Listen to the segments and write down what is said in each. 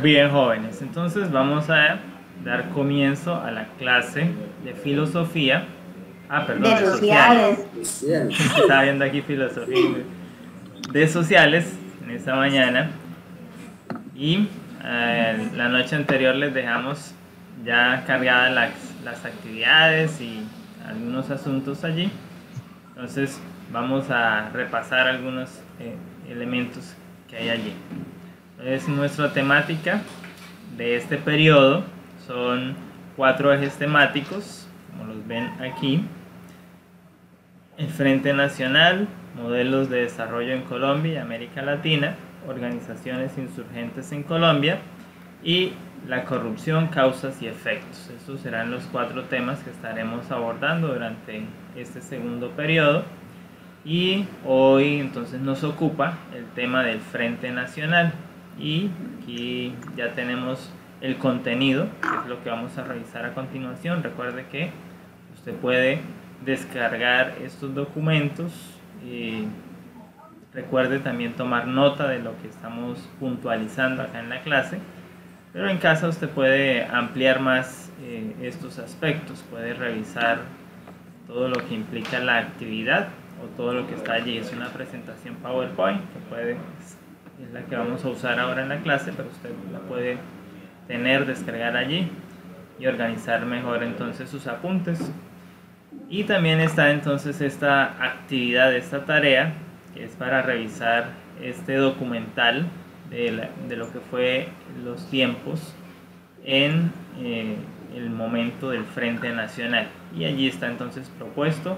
Bien, jóvenes, entonces vamos a dar comienzo a la clase de filosofía. Perdón, De de sociales. sociales. Estaba viendo aquí filosofía de sociales en esta mañana. Y la noche anterior les dejamos ya cargadas las actividades y algunos asuntos allí. Entonces vamos a repasar algunos elementos que hay allí. Entonces nuestra temática de este periodo son 4 ejes temáticos, como los ven aquí: el Frente Nacional, modelos de desarrollo en Colombia y América Latina, organizaciones insurgentes en Colombia, y la corrupción, causas y efectos. Estos serán los 4 temas que estaremos abordando durante este segundo periodo. Y hoy entonces nos ocupa el tema del Frente Nacional. Y aquí ya tenemos el contenido, que es lo que vamos a revisar a continuación. Recuerde que usted puede descargar estos documentos y recuerde también tomar nota de lo que estamos puntualizando acá en la clase, pero en casa usted puede ampliar más estos aspectos, puede revisar todo lo que implica la actividad o todo lo que está allí. Es una presentación PowerPoint que es la que vamos a usar ahora en la clase, pero usted la puede tener, descargar allí y organizar mejor entonces sus apuntes. Y también está entonces esta actividad, esta tarea, que es para revisar este documental de lo que fue los tiempos en el momento del Frente Nacional. Y allí está entonces propuesto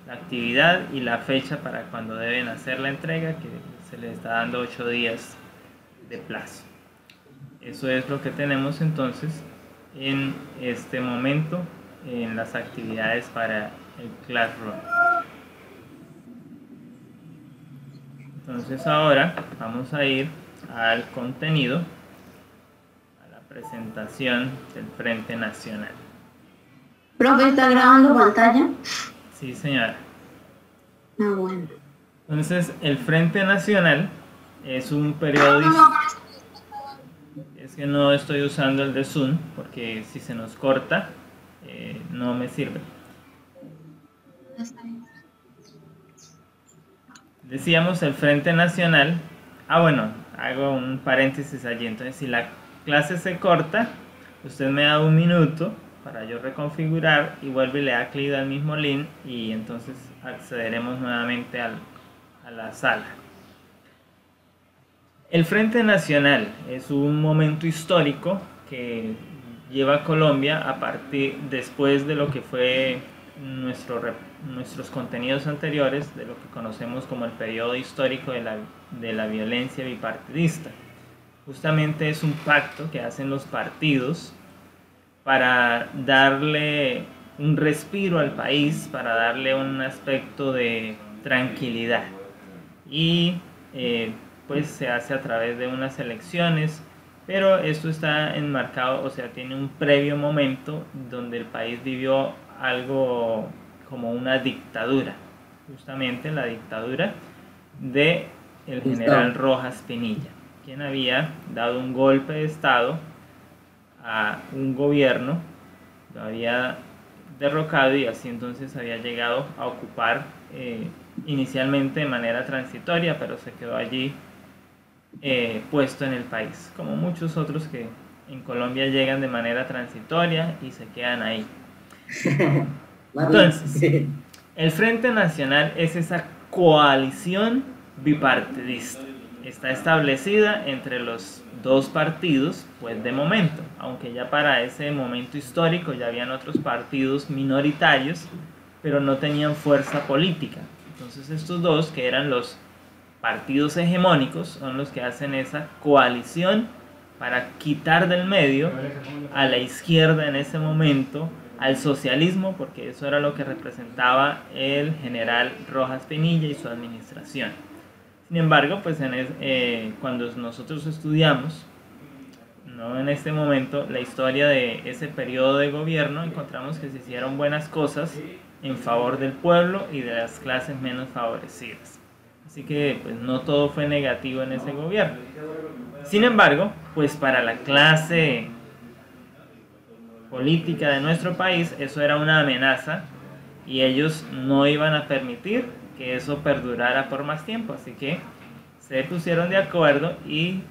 la actividad y la fecha para cuando deben hacer la entrega, que se les está dando 8 días de plazo. Eso es lo que tenemos entonces en este momento en las actividades para el Classroom. Entonces ahora vamos a ir al contenido, a la presentación del Frente Nacional. ¿Profe, está grabando pantalla? Sí, señora. Bueno. Entonces el Frente Nacional es un periodo... Es que no estoy usando el de Zoom porque si se nos corta no me sirve. Decíamos el Frente Nacional. Bueno, hago un paréntesis allí. Entonces, si la clase se corta, usted me da un minuto para yo reconfigurar y vuelve y le da clic al mismo link y entonces accederemos nuevamente a la sala. El Frente Nacional es un momento histórico que lleva a Colombia a partir después de lo que fue nuestros contenidos anteriores, de lo que conocemos como el periodo histórico de la violencia bipartidista. Justamente es un pacto que hacen los partidos para darle un respiro al país, para darle un aspecto de tranquilidad. Y pues se hace a través de unas elecciones, pero esto está enmarcado, o sea, tiene un previo momento donde el país vivió algo como una dictadura, justamente la dictadura de el general Rojas Pinilla, quien había dado un golpe de estado a un gobierno, lo había derrocado y así entonces había llegado a ocupar inicialmente de manera transitoria, pero se quedó allí puesto en el país, como muchos otros que en Colombia llegan de manera transitoria y se quedan ahí. Entonces, el Frente Nacional es esa coalición bipartidista. Está establecida entre los dos partidos, pues de momento, aunque ya para ese momento histórico ya habían otros partidos minoritarios, pero no tenían fuerza política. Entonces estos dos, que eran los partidos hegemónicos, son los que hacen esa coalición para quitar del medio a la izquierda en ese momento, al socialismo, porque eso era lo que representaba el general Rojas Pinilla y su administración. Sin embargo, pues cuando nosotros estudiamos, ¿no?, en este momento la historia de ese periodo de gobierno, encontramos que se hicieron buenas cosas en favor del pueblo y de las clases menos favorecidas. Así que pues no todo fue negativo en ese gobierno. Sin embargo, pues para la clase política de nuestro país eso era una amenaza y ellos no iban a permitir que eso perdurara por más tiempo. Así que se pusieron de acuerdo y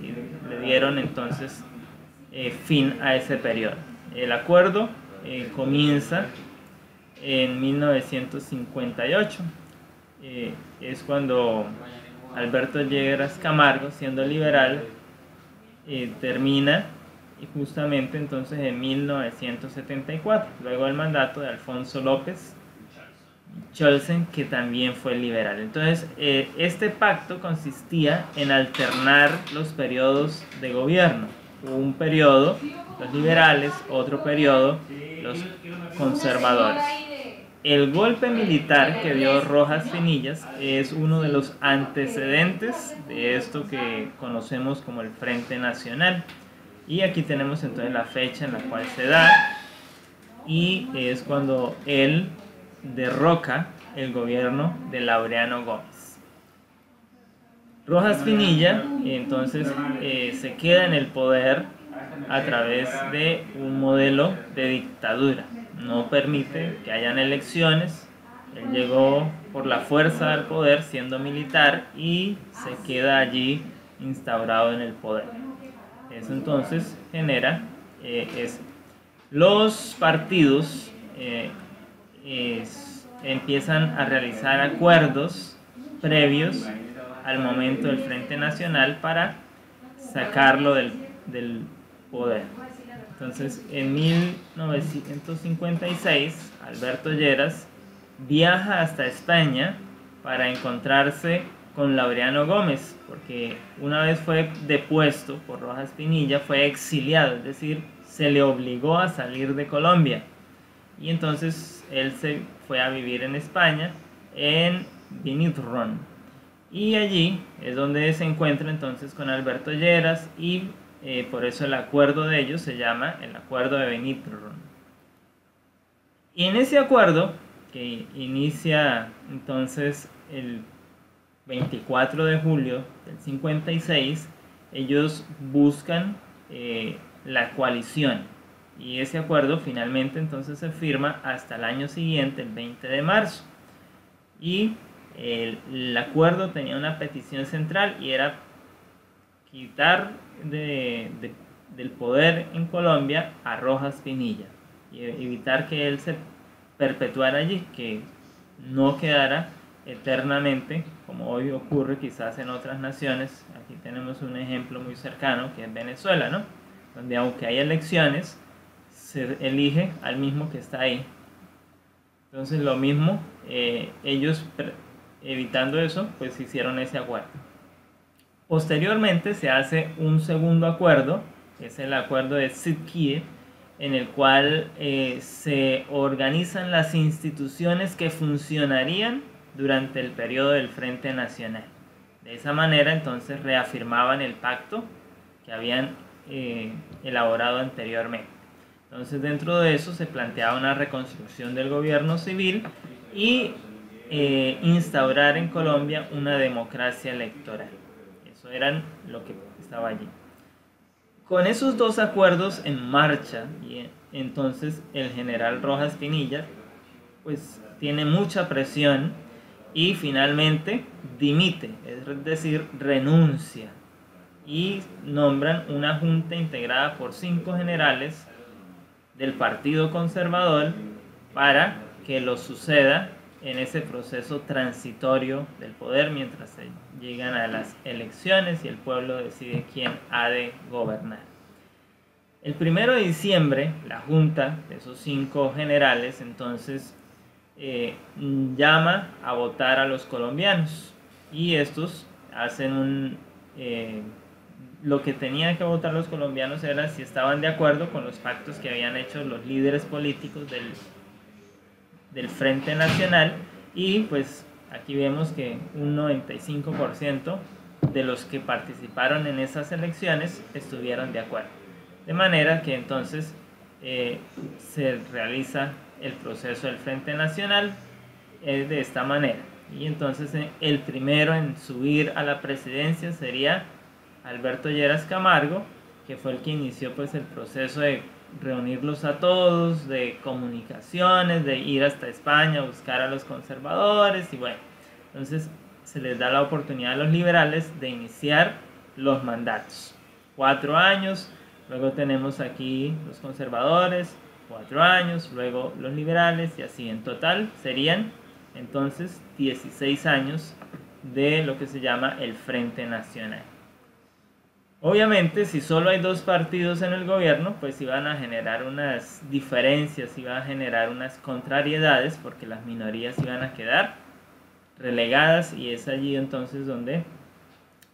le dieron entonces fin a ese periodo. El acuerdo comienza en 1958. Es cuando Alberto Lleras Camargo, siendo liberal, termina y justamente entonces en 1974, luego del mandato de Alfonso López Scholzen, que también fue liberal. Entonces, este pacto consistía en alternar los periodos de gobierno. Un periodo los liberales, otro periodo los conservadores. El golpe militar que dio Rojas Pinillas es uno de los antecedentes de esto que conocemos como el Frente Nacional. Y aquí tenemos entonces la fecha en la cual se da y es cuando él derroca el gobierno de Laureano Gómez. Rojas Pinilla entonces se queda en el poder a través de un modelo de dictadura. No permite que hayan elecciones. Él llegó por la fuerza al poder siendo militar y se queda allí instaurado en el poder. Eso entonces genera los partidos empiezan a realizar acuerdos previos al momento del Frente Nacional para sacarlo del poder. Entonces, en 1956, Alberto Lleras viaja hasta España para encontrarse con Laureano Gómez, porque una vez fue depuesto por Rojas Pinilla, fue exiliado, es decir, se le obligó a salir de Colombia. Y entonces él se fue a vivir en España, en Benidorm. Y allí es donde se encuentra entonces con Alberto Lleras y por eso el acuerdo de ellos se llama el Acuerdo de Benidorm. Y en ese acuerdo, que inicia entonces el 24 de julio del 56, ellos buscan la coalición. Y ese acuerdo finalmente entonces se firma hasta el año siguiente, el 20 de marzo. Y el acuerdo tenía una petición central y era quitar del poder en Colombia a Rojas Pinilla y evitar que él se perpetuara allí, que no quedara eternamente, como hoy ocurre quizás en otras naciones. Aquí tenemos un ejemplo muy cercano que es Venezuela, ¿no? Donde aunque hay elecciones, se elige al mismo que está ahí. Entonces lo mismo, ellos evitando eso, pues hicieron ese acuerdo. Posteriormente se hace un segundo acuerdo, que es el acuerdo de Siquirres, en el cual se organizan las instituciones que funcionarían durante el periodo del Frente Nacional. De esa manera entonces reafirmaban el pacto que habían elaborado anteriormente. Entonces dentro de eso se planteaba una reconstrucción del gobierno civil y instaurar en Colombia una democracia electoral. Eso era lo que estaba allí. Con esos dos acuerdos en marcha, y entonces el general Rojas Pinilla pues tiene mucha presión y finalmente dimite, es decir, renuncia, y nombran una junta integrada por 5 generales del Partido Conservador para que lo suceda en ese proceso transitorio del poder mientras se llegan a las elecciones y el pueblo decide quién ha de gobernar. El 1 de diciembre, la junta de esos 5 generales entonces llama a votar a los colombianos y estos hacen lo que tenían que votar los colombianos era si estaban de acuerdo con los pactos que habían hecho los líderes políticos del Frente Nacional, y pues aquí vemos que un 95% de los que participaron en esas elecciones estuvieron de acuerdo. De manera que entonces se realiza el proceso del Frente Nacional es de esta manera. Y entonces el primero en subir a la presidencia sería Alberto Lleras Camargo, que fue el que inició pues el proceso de reunirlos a todos, de comunicaciones, de ir hasta España a buscar a los conservadores, y bueno, entonces se les da la oportunidad a los liberales de iniciar los mandatos. 4 años, luego tenemos aquí los conservadores, 4 años, luego los liberales, y así en total serían entonces 16 años de lo que se llama el Frente Nacional. Obviamente, si solo hay 2 partidos en el gobierno, pues iban a generar unas diferencias, iban a generar unas contrariedades, porque las minorías iban a quedar relegadas, y es allí entonces donde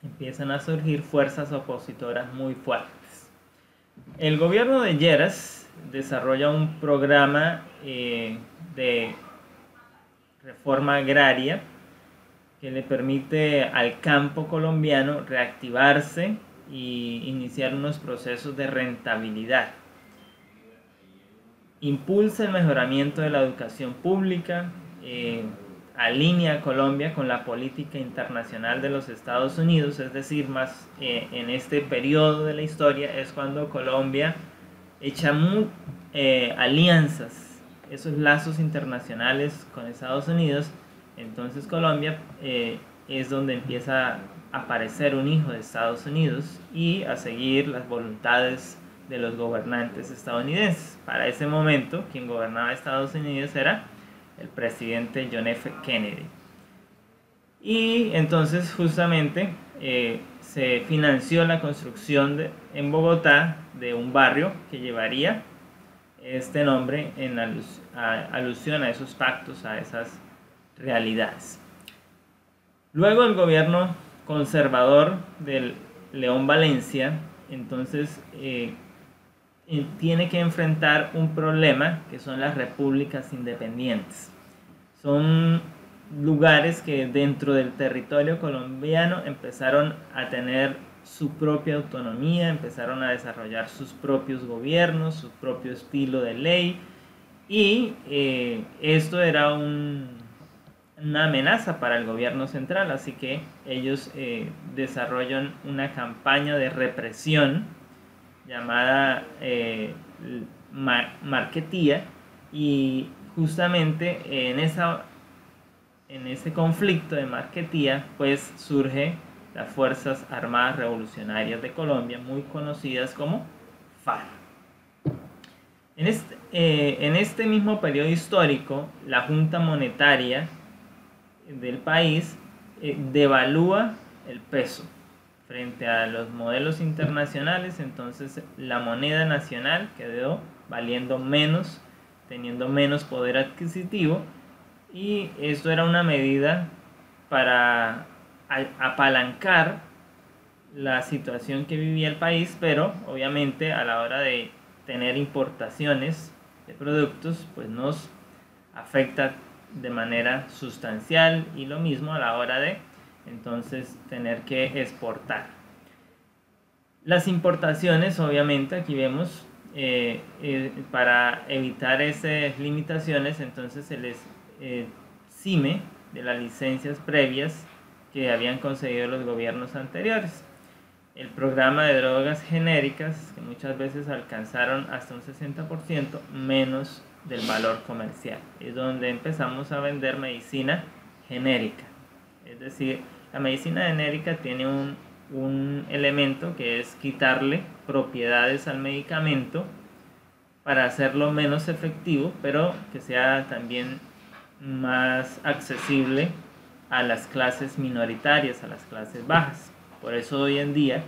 empiezan a surgir fuerzas opositoras muy fuertes. El gobierno de Lleras desarrolla un programa de reforma agraria que le permite al campo colombiano reactivarse y iniciar unos procesos de rentabilidad. Impulsa el mejoramiento de la educación pública, alinea a Colombia con la política internacional de los Estados Unidos, es decir, más en este periodo de la historia es cuando Colombia echa alianzas, esos lazos internacionales con Estados Unidos. Entonces Colombia es donde empieza a aparecer un hijo de Estados Unidos y a seguir las voluntades de los gobernantes estadounidenses. Para ese momento, quien gobernaba Estados Unidos era el presidente John F. Kennedy. Y entonces justamente se financió la construcción en Bogotá de un barrio que llevaría este nombre en alusión a esos pactos, a esas realidades. Luego el gobierno conservador del León Valencia entonces tiene que enfrentar un problema que son las repúblicas independientes. Son lugares que dentro del territorio colombiano empezaron a tener su propia autonomía, empezaron a desarrollar sus propios gobiernos, su propio estilo de ley, y esto era una amenaza para el gobierno central, así que ellos desarrollan una campaña de represión llamada Marquetía, y justamente en ese conflicto de Marquetía pues surge las Fuerzas Armadas Revolucionarias de Colombia, muy conocidas como FARC. En este mismo periodo histórico, la Junta Monetaria del país devalúa el peso frente a los modelos internacionales. Entonces la moneda nacional quedó valiendo menos, teniendo menos poder adquisitivo, y esto era una medida para apalancar la situación que vivía el país, pero obviamente a la hora de tener importaciones de productos pues nos afecta de manera sustancial, y lo mismo a la hora de entonces tener que exportar. Las importaciones, obviamente aquí vemos para evitar esas limitaciones, entonces se les exime de las licencias previas que habían concedido los gobiernos anteriores. El programa de drogas genéricas, que muchas veces alcanzaron hasta un 60% menos del valor comercial, es donde empezamos a vender medicina genérica. Es decir, la medicina genérica tiene un elemento que es quitarle propiedades al medicamento para hacerlo menos efectivo, pero que sea también más accesible a las clases minoritarias, a las clases bajas. Por eso hoy en día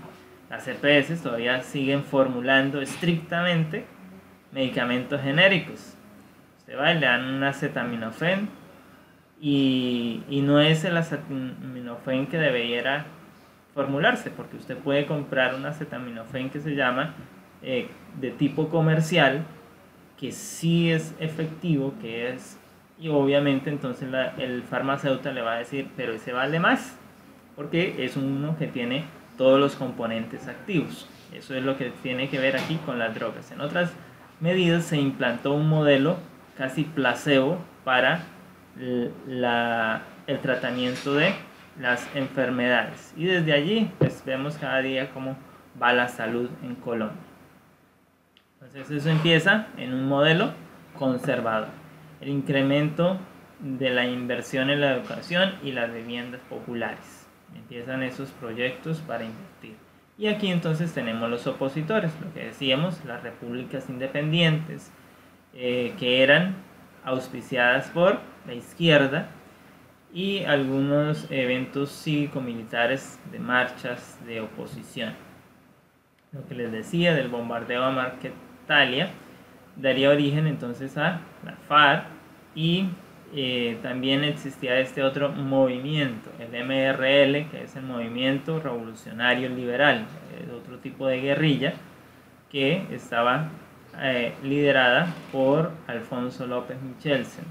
las EPS todavía siguen formulando estrictamente medicamentos genéricos. Usted va y le dan un acetaminofén, y no es el acetaminofén que debiera formularse, porque usted puede comprar un acetaminofén que se llama de tipo comercial, que sí es efectivo, y obviamente entonces el farmacéutico le va a decir, pero ese vale más, porque es uno que tiene todos los componentes activos. Eso es lo que tiene que ver aquí con las drogas. En otras medidas se implantó un modelo casi placebo para el tratamiento de las enfermedades. Y desde allí pues vemos cada día cómo va la salud en Colombia. Entonces eso empieza en un modelo conservador. El incremento de la inversión en la educación y las viviendas populares. Empiezan esos proyectos para invertir. Y aquí entonces tenemos los opositores, lo que decíamos, las repúblicas independientes, que eran auspiciadas por la izquierda, y algunos eventos cívico-militares de marchas de oposición. Lo que les decía del bombardeo a Marquetalia daría origen entonces a la FARC, y también existía este otro movimiento, el MRL, que es el Movimiento Revolucionario Liberal, otro tipo de guerrilla que estaba liderada por Alfonso López Michelsen.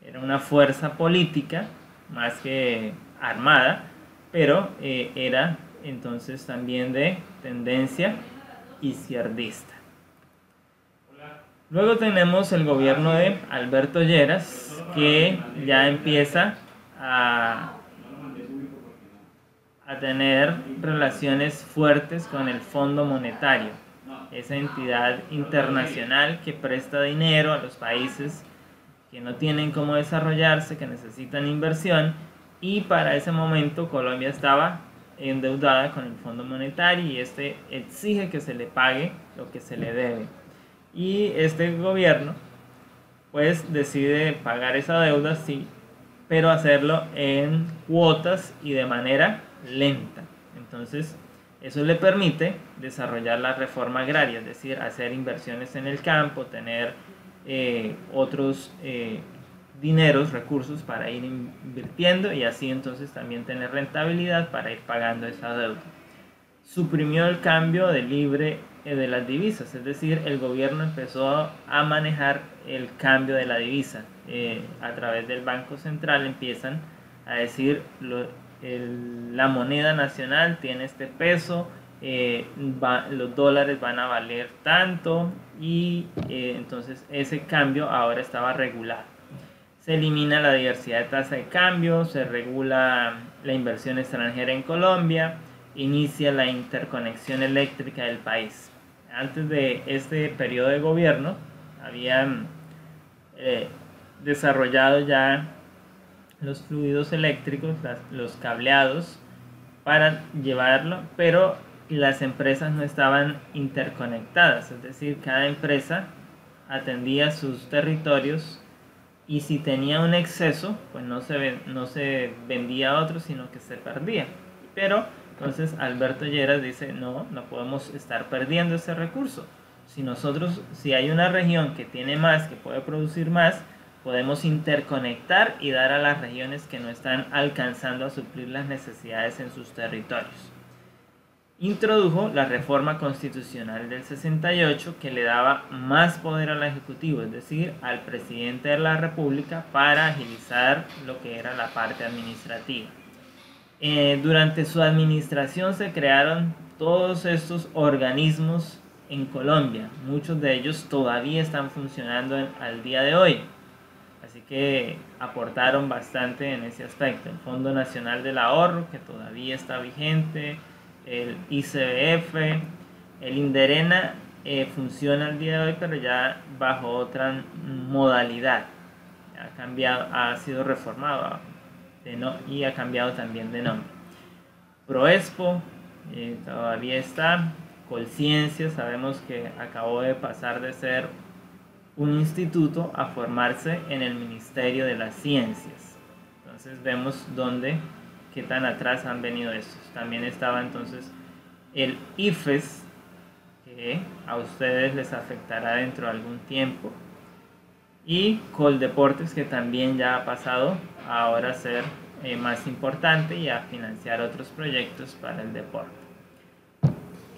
Era una fuerza política más que armada, pero era entonces también de tendencia izquierdista. Luego tenemos el gobierno de Alberto Lleras, que ya empieza a tener relaciones fuertes con el Fondo Monetario, esa entidad internacional que presta dinero a los países que no tienen cómo desarrollarse, que necesitan inversión, y para ese momento Colombia estaba endeudada con el Fondo Monetario y este exige que se le pague lo que se le debe. Y este gobierno pues decide pagar esa deuda, sí, pero hacerlo en cuotas y de manera lenta. Entonces eso le permite desarrollar la reforma agraria, es decir, hacer inversiones en el campo, tener otros dineros, recursos para ir invirtiendo, y así entonces también tener rentabilidad para ir pagando esa deuda. Suprimió el cambio de libre de las divisas, es decir, el gobierno empezó a manejar el cambio de la divisa. A través del Banco Central empiezan a decir la moneda nacional tiene este peso, los dólares van a valer tanto, y entonces ese cambio ahora estaba regulado. Se elimina la diversidad de tasa de cambio, se regula la inversión extranjera en Colombia, inicia la interconexión eléctrica del país. Antes de este periodo de gobierno habían desarrollado ya los fluidos eléctricos, los cableados para llevarlo, pero las empresas no estaban interconectadas, es decir, cada empresa atendía sus territorios, y si tenía un exceso pues no se vendía a otro, sino que se perdía. Pero entonces Alberto Lleras dice, no podemos estar perdiendo ese recurso. Si hay una región que tiene más, que puede producir más, podemos interconectar y dar a las regiones que no están alcanzando a suplir las necesidades en sus territorios. Introdujo la reforma constitucional del 68, que le daba más poder al Ejecutivo, es decir, al presidente de la República, para agilizar lo que era la parte administrativa. Durante su administración se crearon todos estos organismos en Colombia. Muchos de ellos todavía están funcionando al día de hoy. Así que aportaron bastante en ese aspecto. El Fondo Nacional del Ahorro, que todavía está vigente, el ICBF, el Inderena funciona al día de hoy, pero ya bajo otra modalidad. Ha cambiado, ha sido reformado y ha cambiado también de nombre. Proespo todavía está. Colciencia, sabemos que acabó de pasar de ser un instituto a formarse en el Ministerio de las Ciencias. Entonces vemos qué tan atrás han venido estos. También estaba entonces el IFES, que a ustedes les afectará dentro de algún tiempo, y Coldeportes, que también ya ha pasado a ahora ser más importante y a financiar otros proyectos para el deporte.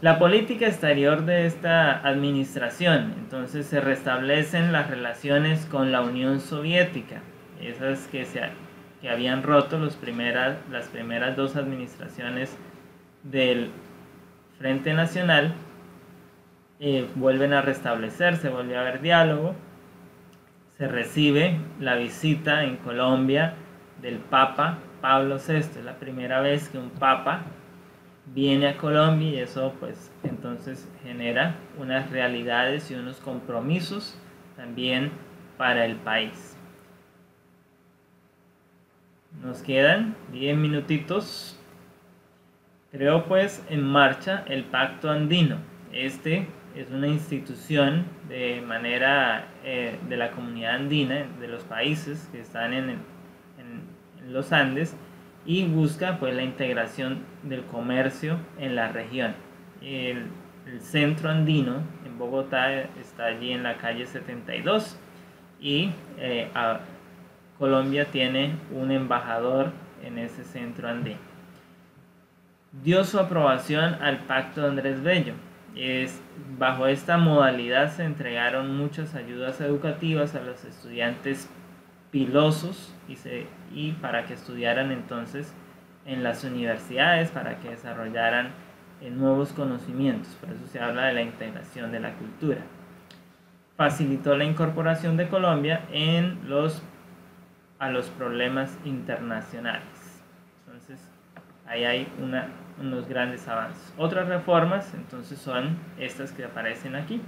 La política exterior de esta administración, entonces se restablecen las relaciones con la Unión Soviética, esas que habían roto las primeras dos administraciones del Frente Nacional, vuelven a restablecerse, vuelve a haber diálogo, se recibe la visita en Colombia del Papa Pablo VI. Es la primera vez que un Papa viene a Colombia y eso pues entonces genera unas realidades y unos compromisos también para el país. Nos quedan 10 minutitos. Creó pues en marcha el Pacto Andino. Este es una institución de manera de la comunidad andina, de los países que están en los Andes, y busca pues la integración del comercio en la región. El centro andino en Bogotá está allí en la calle 72 y Colombia tiene un embajador en ese centro andino. Dio su aprobación al Pacto de Andrés Bello. Bajo esta modalidad se entregaron muchas ayudas educativas a los estudiantes pilosos y para que estudiaran entonces en las universidades, para que desarrollaran nuevos conocimientos. Por eso se habla de la integración de la cultura. Facilitó la incorporación de Colombia a los problemas internacionales. Entonces ahí hay unos grandes avances. Otras reformas entonces son estas que aparecen aquí.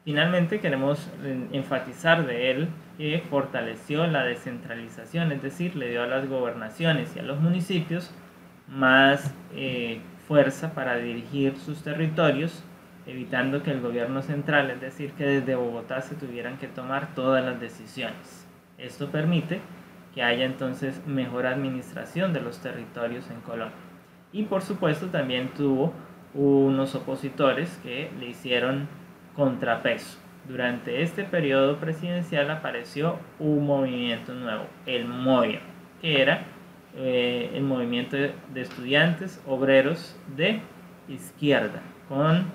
Finalmente queremos enfatizar de él que fortaleció la descentralización, es decir, le dio a las gobernaciones y a los municipios más fuerza para dirigir sus territorios, evitando que el gobierno central, es decir, que desde Bogotá se tuvieran que tomar todas las decisiones. Esto permite que haya entonces mejor administración de los territorios en Colombia. Y por supuesto también tuvo unos opositores que le hicieron contrapeso. Durante este periodo presidencial apareció un movimiento nuevo, el MOIA, que era el movimiento de estudiantes obreros de izquierda, con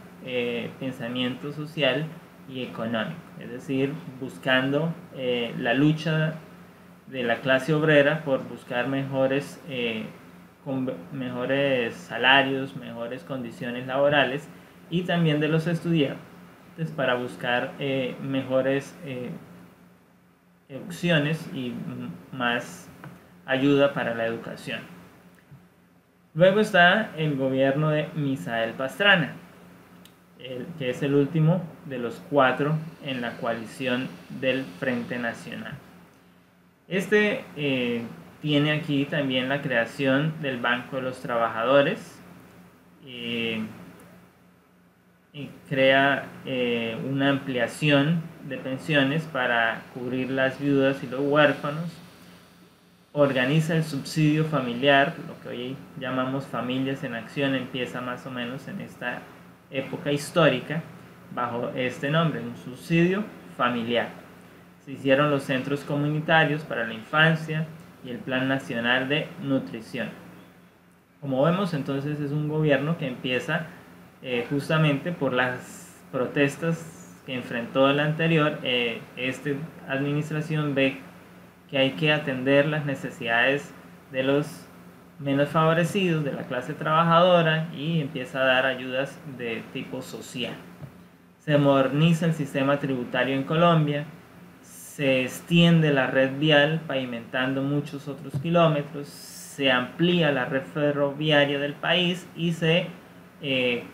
pensamiento social y económico, es decir, buscando la lucha de la clase obrera por buscar mejores salarios, mejores condiciones laborales, y también de los estudiantes para buscar mejores opciones y más ayuda para la educación. Luego está el gobierno de Misael Pastrana, que es el último de los 4 en la coalición del Frente Nacional. Este tiene aquí también la creación del Banco de los Trabajadores, y crea una ampliación de pensiones para cubrir las viudas y los huérfanos, organiza el subsidio familiar, lo que hoy llamamos Familias en Acción, empieza más o menos en esta época histórica bajo este nombre, un subsidio familiar. Se hicieron los centros comunitarios para la infancia y el Plan Nacional de Nutrición. Como vemos, entonces es un gobierno que empieza justamente por las protestas que enfrentó el anterior. Esta administración ve que hay que atender las necesidades de los menos favorecidos, de la clase trabajadora, y empieza a dar ayudas de tipo social. Se moderniza el sistema tributario en Colombia, se extiende la red vial pavimentando muchos otros kilómetros, se amplía la red ferroviaria del país y se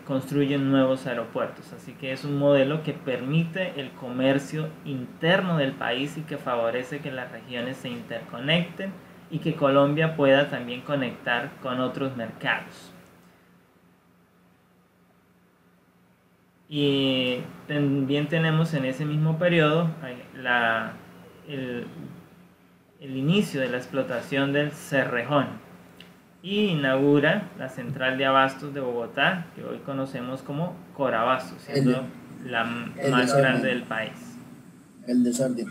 construyen nuevos aeropuertos. Así que es un modelo que permite el comercio interno del país y que favorece que las regiones se interconecten y que Colombia pueda también conectar con otros mercados. Y también tenemos en ese mismo periodo el inicio de la explotación del Cerrejón, y inaugura la central de abastos de Bogotá, que hoy conocemos como Corabastos, siendo la más grande del país. El desorden.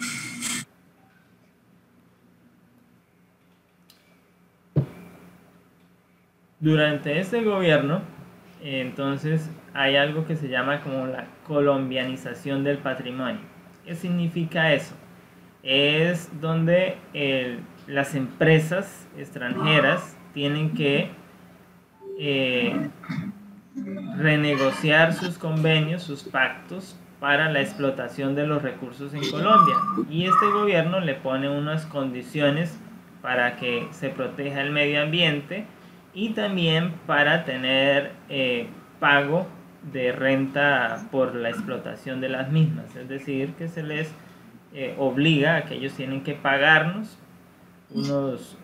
Durante este gobierno, entonces, hay algo que se llama como la colombianización del patrimonio. ¿Qué significa eso? Es donde las empresas extranjeras tienen que renegociar sus convenios, sus pactos, para la explotación de los recursos en Colombia. Y este gobierno le pone unas condiciones para que se proteja el medio ambiente y también para tener pago de renta por la explotación de las mismas. Es decir, que se les obliga a que ellos tienen que pagarnos unos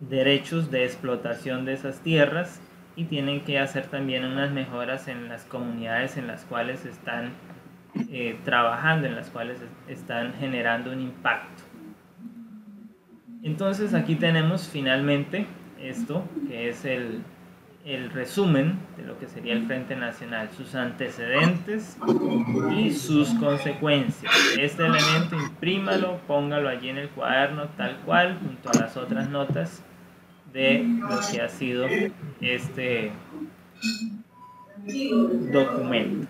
derechos de explotación de esas tierras y tienen que hacer también unas mejoras en las comunidades en las cuales están trabajando, en las cuales están generando un impacto. Entonces aquí tenemos finalmente esto, que es el resumen de lo que sería el Frente Nacional, sus antecedentes y sus consecuencias. Este elemento imprímalo, póngalo allí en el cuaderno tal cual, junto a las otras notas de lo que ha sido este documento.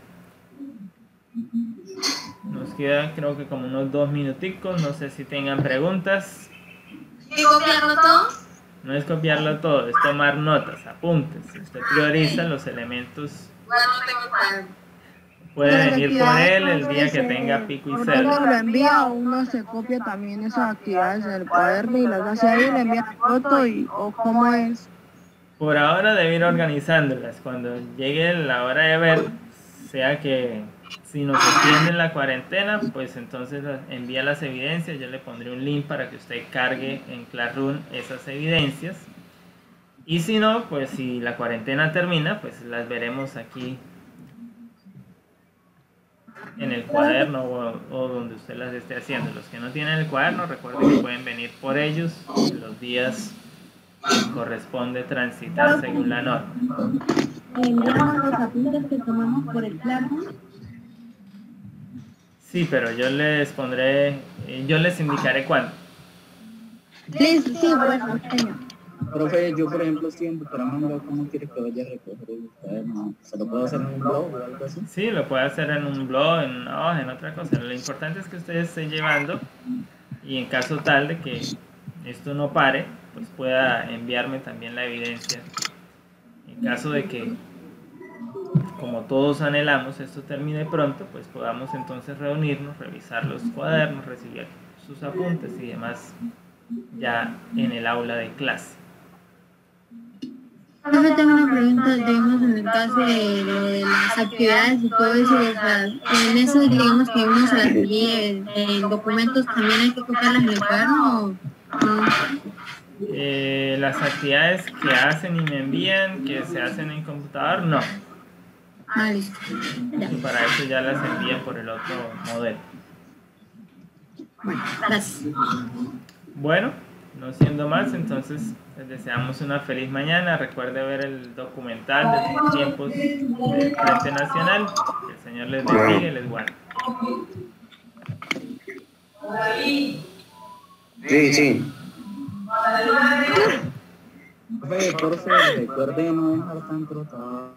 Nos quedan creo que como unos 2 minuticos, no sé si tengan preguntas. ¿Y copiarlo todo? No es copiarlo todo, es tomar notas, apuntes. Usted prioriza los elementos. Bueno, no tengo cuaderno. Puede venir por él el día que tenga pico y Uno cédula. lo envía, uno se copia también esas actividades en el cuaderno y las hace ahí, le envía la foto y o cómo es. Por ahora debe ir organizándolas. Cuando llegue la hora de ver, sea que si nos extienden la cuarentena, pues entonces envía las evidencias. Yo le pondré un link para que usted cargue en Classroom esas evidencias. Y si no, pues si la cuarentena termina, pues las veremos aquí en el cuaderno o donde usted las esté haciendo. Los que no tienen el cuaderno, recuerden que pueden venir por ellos en los días que corresponde transitar según la norma. Enviamos los apuntes que tomamos por el Classroom. Sí, pero yo les pondré, yo les indicaré cuándo. Listo, sí, bueno, señor. Profe, yo por ejemplo estoy en Bucaramanga, ¿cómo quiere que vaya a recoger el cuaderno? ¿Se lo puedo hacer en un blog o algo así? Sí, lo puede hacer en un blog, en una hoja, en otra cosa. Lo importante es que usted esté llevando y en caso tal de que esto no pare, pues pueda enviarme también la evidencia. En caso de que, como todos anhelamos, esto termine pronto, pues podamos entonces reunirnos, revisar los cuadernos, recibir sus apuntes y demás ya en el aula de clase. Profe, tengo una pregunta, digamos, en el caso de lo de las actividades y todo eso, o sea, en eso, digamos, que uno se las envíe en documentos, ¿también hay que copiarlas en el cuaderno o no? Las actividades que hacen y me envían, que se hacen en computador, no. Ah, listo. Ya. Y para eso ya las envían por el otro modelo. Bueno, gracias. Bueno, no siendo más, entonces les deseamos una feliz mañana. Recuerde ver el documental de los tiempos del Frente Nacional. Que el Señor les bendiga y les guarde. Sí, sí. Profe, por favor, recuerde no dejar tanto trabajo.